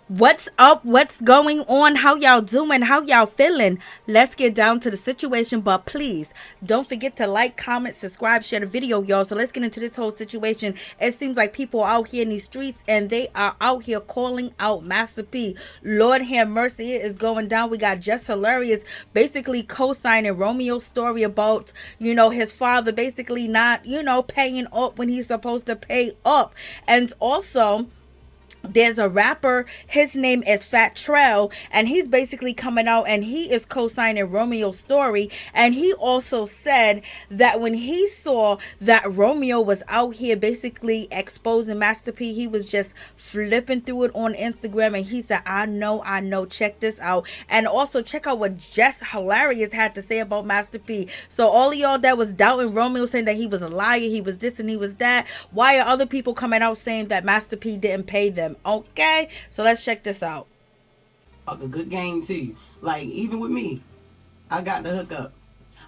What's up? What's going on? How y'all doing? How y'all feeling? Let's get down to the situation, but please don't forget to like, comment, subscribe, share the video, y'all. So let's get into this whole situation. It seems like people are out here in these streets and they are out here calling out Master P. Lord have mercy, it is going down. We got Jess Hilarious basically co-signing Romeo's story about, his father basically not, paying up when he's supposed to pay up. And also, there's a rapper, his name is Fat Trel, and he's basically coming out and he is co-signing Romeo's story. And he also said that when he saw that Romeo was out here basically exposing Master P, he was just flipping through it on Instagram, and he said, I know, check this out. And also check out what Jess Hilarious had to say about Master P. So all of y'all that was doubting Romeo, saying that he was a liar, he was this and he was that, why are other people coming out saying that Master P didn't pay them? Okay, so let's check this out. A good game too. Like, even with me, I got the hook up.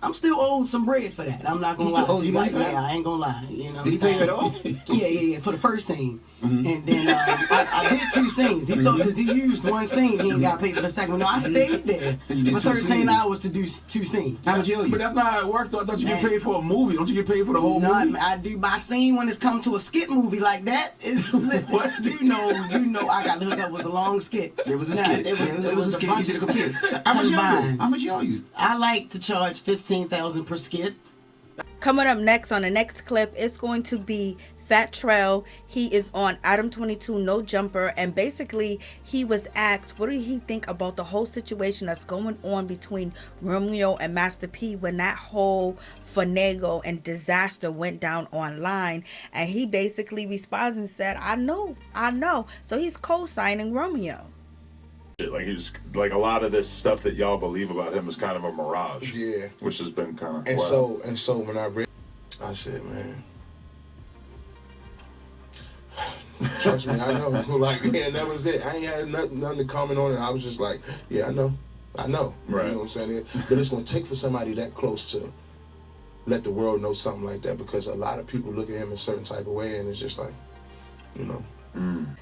I'm still owed some bread for that. I'm not gonna lie to you. Like, yeah, I ain't gonna lie. You know, did he pay it all? Yeah, for the first scene. And then I did 2 scenes. He thought because he used 1 scene, he ain't got paid for the second one. No, I stayed there for 13 hours to do 2 scenes. How much you owe you? But that's not how it works. Though. I thought you get paid for a movie. Don't you get paid for the whole movie? I do by scene when it's come to a skit movie like that. What? You know, I got the hook up with a long skit. It was a skit. It was a skit. You should have skits. How much you owe you? I like to charge $15,000 per skit. Coming up next on the next clip, it's going to be Fat Trel. He is on Adam 22 No Jumper, and basically he was asked what did he think about the whole situation that's going on between Romeo and Master P when that whole finagle and disaster went down online. And he basically responds and said, I know. So he's co-signing Romeo. Like he's like a lot of this stuff that y'all believe about him is kind of a mirage. Yeah, which has been kind of. And so when I read, I said, man, trust me, I know. Like, yeah, that was it. I ain't had nothing to comment on it. I was just like, yeah, I know. Right. You know what I'm saying? But it's gonna take for somebody that close to let the world know something like that, because a lot of people look at him a certain type of way, and it's just like, you know.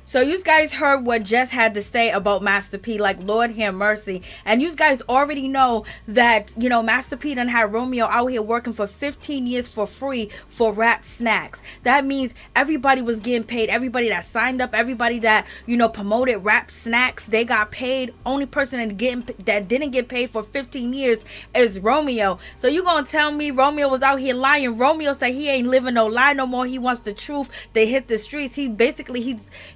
So you guys heard what Jess had to say about Master P. Like, Lord have mercy. And you guys already know that, Master P done had Romeo out here working for 15 years for free for rap snacks. That means everybody was getting paid. Everybody that signed up, everybody that, promoted rap snacks, they got paid. Only person that didn't get paid for 15 years is Romeo. So you gonna tell me Romeo was out here lying? Romeo said he ain't living no lie no more. He wants the truth. They hit the streets.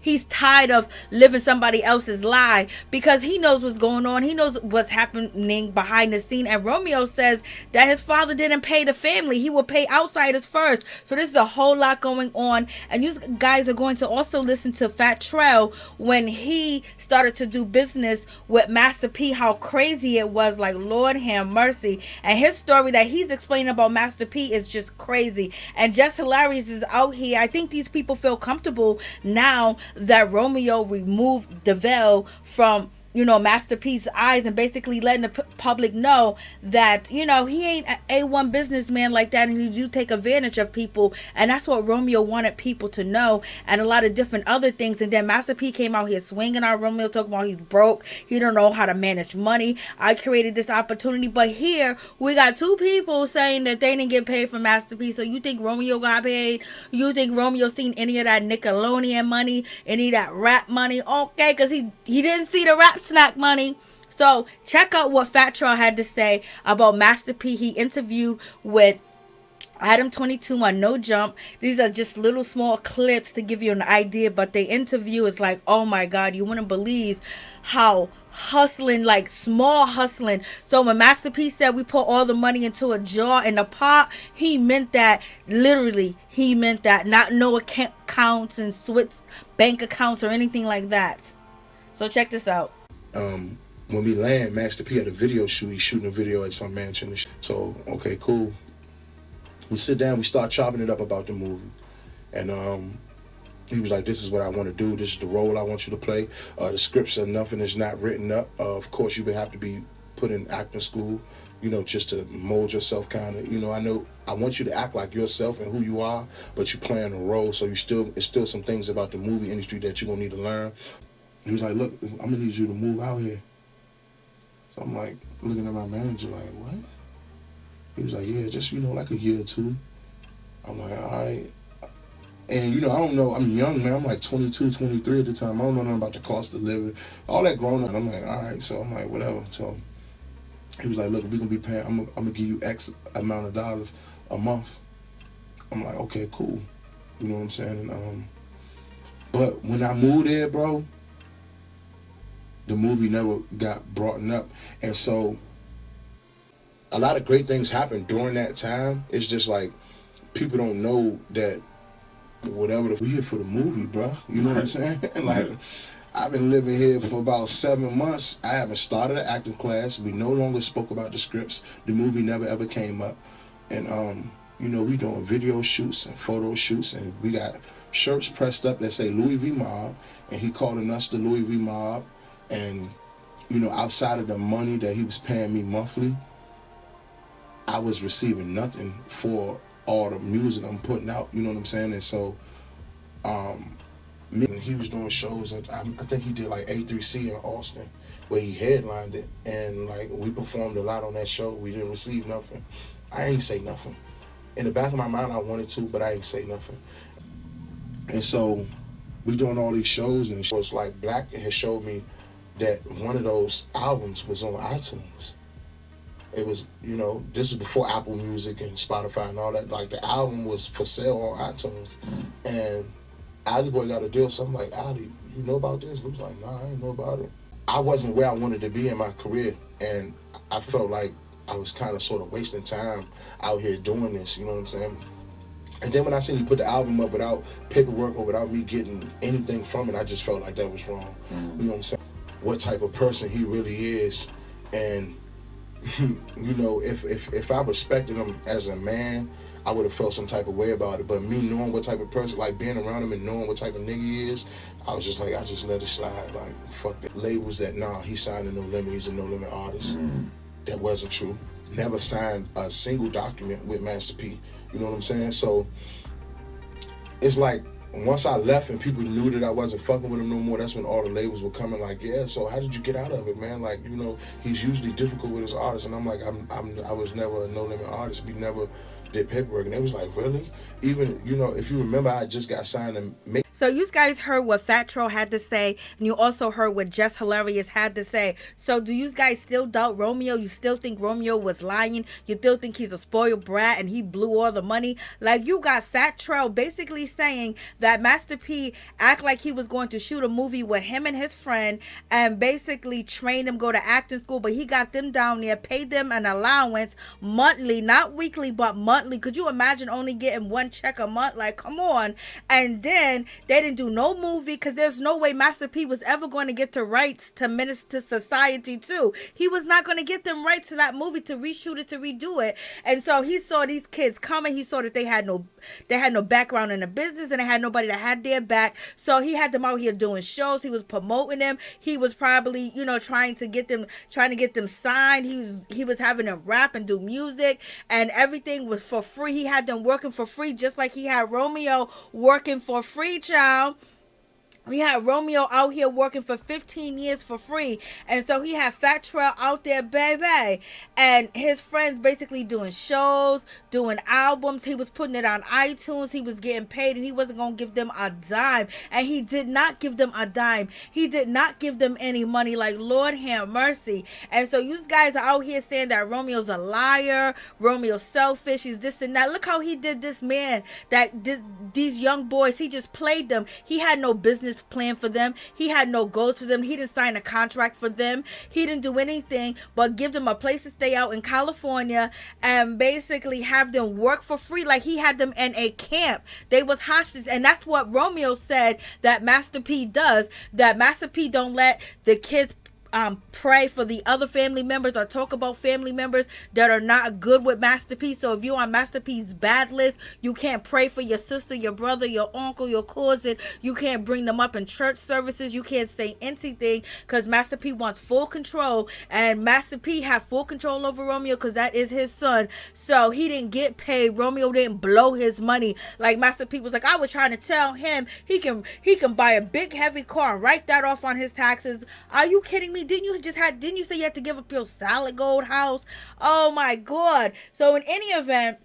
He's tired of living somebody else's lie, because he knows what's going on. He knows what's happening behind the scene. And Romeo says that his father didn't pay the family. He will pay outsiders first. So there's a whole lot going on. And you guys are going to also listen to Fat Trel when he started to do business with Master P, how crazy it was. Like, Lord have mercy. And his story that he's explaining about Master P is just crazy. And Jess Hilarious is out here. I think these people feel comfortable now that Romeo removed the veil from Master P's eyes, and basically letting the public know that he ain't an A1 businessman like that, and he do take advantage of people. And that's what Romeo wanted people to know, and a lot of different other things. And then Master P came out here swinging on Romeo, talking about he's broke, he don't know how to manage money. I created this opportunity. But here we got 2 people saying that they didn't get paid for Master P. So you think Romeo got paid? You think Romeo seen any of that Nickelodeon money, any of that rap money? Okay, because he didn't see the rap snack money. So check out what Fat Trel had to say about Master P. He interviewed with Adam 22 on No Jump. These are just little small clips to give you an idea, but the interview is like, oh my God, you wouldn't believe how hustling, like small hustling. So when Master P said we put all the money into a jar in a pot, he meant that literally. He meant that, not no accounts and Swiss bank accounts or anything like that. So check this out. When we land, Master P had a video shoot. He's shooting a video at some mansion. So, okay, cool. We sit down, we start chopping it up about the movie. And he was like, this is what I want to do. This is the role I want you to play. The scripts are nothing is not written up. Of course, you would have to be put in acting school, just to mold yourself kind of. I know I want you to act like yourself and who you are, but you're playing a role. So it's still some things about the movie industry that you're going to need to learn. He was like, look, I'm gonna need you to move out here. So I'm like, looking at my manager like, what? He was like, yeah, just, like a year or two. I'm like, all right. And, I don't know, I'm young, man. I'm like 22, 23 at the time. I don't know nothing about the cost of living, all that growing up. And I'm like, all right. So I'm like, whatever. So he was like, look, we're going to be paying, I'm going to give you X amount of dollars a month. I'm like, okay, cool. You know what I'm saying? And, but when I moved there, bro, the movie never got brought up. And so a lot of great things happened during that time. It's just like people don't know that whatever we here for the movie, bro. You know what I'm saying? Like, I've been living here for about 7 months. I haven't started an acting class. We no longer spoke about the scripts. The movie never ever came up. And we doing video shoots and photo shoots, and we got shirts pressed up that say Louis V Mob, and he calling us the Louis V Mob. And outside of the money that he was paying me monthly, I was receiving nothing for all the music I'm putting out, you know what I'm saying? And so, he was doing shows. I think he did like A3C in Austin, where he headlined it, and like we performed a lot on that show. We didn't receive nothing. I ain't say nothing. In the back of my mind, I wanted to, but I ain't say nothing. And so, we doing all these shows, and it was like Black had showed me that one of those albums was on iTunes. It was, this is before Apple Music and Spotify and all that. Like, the album was for sale on iTunes. And Ali Boy got a deal, so I'm like, Ali, you know about this? He was like, nah, I didn't know about it. I wasn't where I wanted to be in my career, and I felt like I was kind of sort of wasting time out here doing this, you know what I'm saying? And then when I seen you put the album up without paperwork or without me getting anything from it, I just felt like that was wrong. You know what I'm saying? What type of person he really is. And if I respected him as a man, I would have felt some type of way about it. But me knowing what type of person, like being around him and knowing what type of nigga he is, I was just like, I just let it slide. Like, fuck it. Labels that, nah, he signed a No Limit, he's a No Limit artist. That wasn't true. Never signed a single document with Master P. You know what I'm saying? So, it's like, once I left and people knew that I wasn't fucking with him no more, that's when all the labels were coming like, yeah, so how did you get out of it, man? Like, he's usually difficult with his artists. And I'm like, I was never a No Limit artist. We never did paperwork. And they was like, really? Even, if you remember, I just got signed to make. So you guys heard what Fat Trel had to say, and you also heard what Jess Hilarious had to say. So do you guys still doubt Romeo? You still think Romeo was lying? You still think he's a spoiled brat and he blew all the money? Like, you got Fat Trel basically saying that Master P act like he was going to shoot a movie with him and his friend and basically train them, go to acting school, but he got them down there, paid them an allowance monthly, not weekly, but monthly. Could you imagine only getting one check a month? Like, come on. And then they didn't do no movie because there's no way Master P was ever going to get the rights to Menace to Society 2. He was not going to get them rights to that movie to reshoot it, to redo it. And so he saw these kids coming. He saw that they had no background in the business and they had nobody that had their back. So he had them out here doing shows. He was promoting them. He was probably, trying to get them signed. He was having them rap and do music, and everything was for free. He had them working for free, just like he had Romeo working for free, child. We had Romeo out here working for 15 years for free. And so he had Fat Trel out there, baby. And his friends basically doing shows, doing albums. He was putting it on iTunes. He was getting paid, and he wasn't going to give them a dime. And he did not give them a dime. He did not give them any money. Like, Lord have mercy. And so you guys are out here saying that Romeo's a liar. Romeo's selfish. He's this and that. Look how he did this man. These young boys, he just played them. He had no business plan for them. He had no goals for them. He didn't sign a contract for them. He didn't do anything but give them a place to stay out in California and basically have them work for free. Like, he had them in a camp. They was hostages. And that's what Romeo said that Master P does, that Master P don't let the kids pray for the other family members or talk about family members that are not good with Master P. So if you're on Master P's bad list, you can't pray for your sister, your brother, your uncle, your cousin. You can't bring them up in church services. You can't say anything because Master P wants full control, and Master P had full control over Romeo because that is his son. So he didn't get paid. Romeo didn't blow his money. Like Master P was like, I was trying to tell him he can buy a big heavy car and write that off on his taxes. Are you kidding me? Didn't you say you had to give up your solid gold house? Oh my God. So in any event,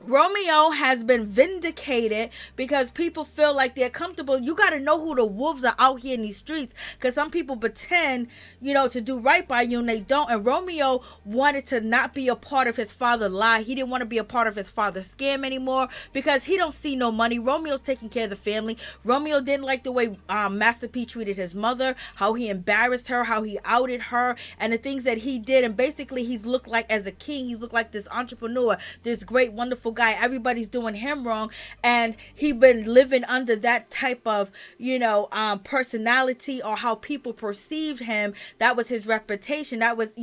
Romeo has been vindicated because people feel like they're comfortable. You got to know who the wolves are out here in these streets, because some people pretend, to do right by you and they don't. And Romeo wanted to not be a part of his father's lie. He didn't want to be a part of his father's scam anymore because he don't see no money. Romeo's taking care of the family. Romeo didn't like the way Master P treated his mother, how he embarrassed her, how he outed her, and the things that he did. And basically he's looked like as a king. He's looked like this entrepreneur, this great, wonderful guy. Everybody's doing him wrong, and he been living under that type of personality, or how people perceived him. That was his reputation. That was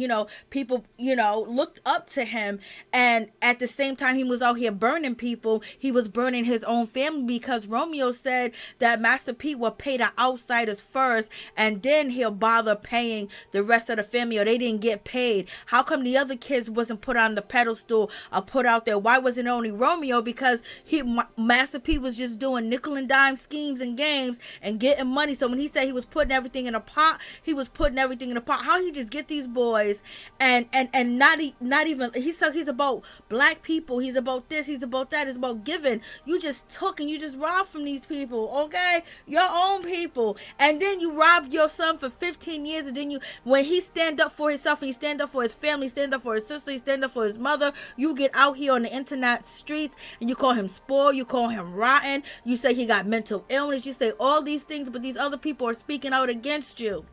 people looked up to him. And at the same time he was out here burning people, he was burning his own family, because Romeo said that Master P will pay the outsiders first and then he'll bother paying the rest of the family, or they didn't get paid. How come the other kids wasn't put on the pedestal or put out there? Why wasn't it only Romeo? Because Master P was just doing nickel and dime schemes and games and getting money. So when he said he was putting everything in a pot, he was putting everything in a pot. How he just get these boys and not even he's about black people, he's about this, he's about that, it's about giving. You just took and you just robbed from these people, okay? Your own people. And then you robbed your son for 15 years, and then when he stand up for himself and he stand up for his family, stand up for his sister, he stand up for his mother, you get out here on the internet streets and you call him spoiled, you call him rotten, you say he got mental illness, you say all these things, but these other people are speaking out against you.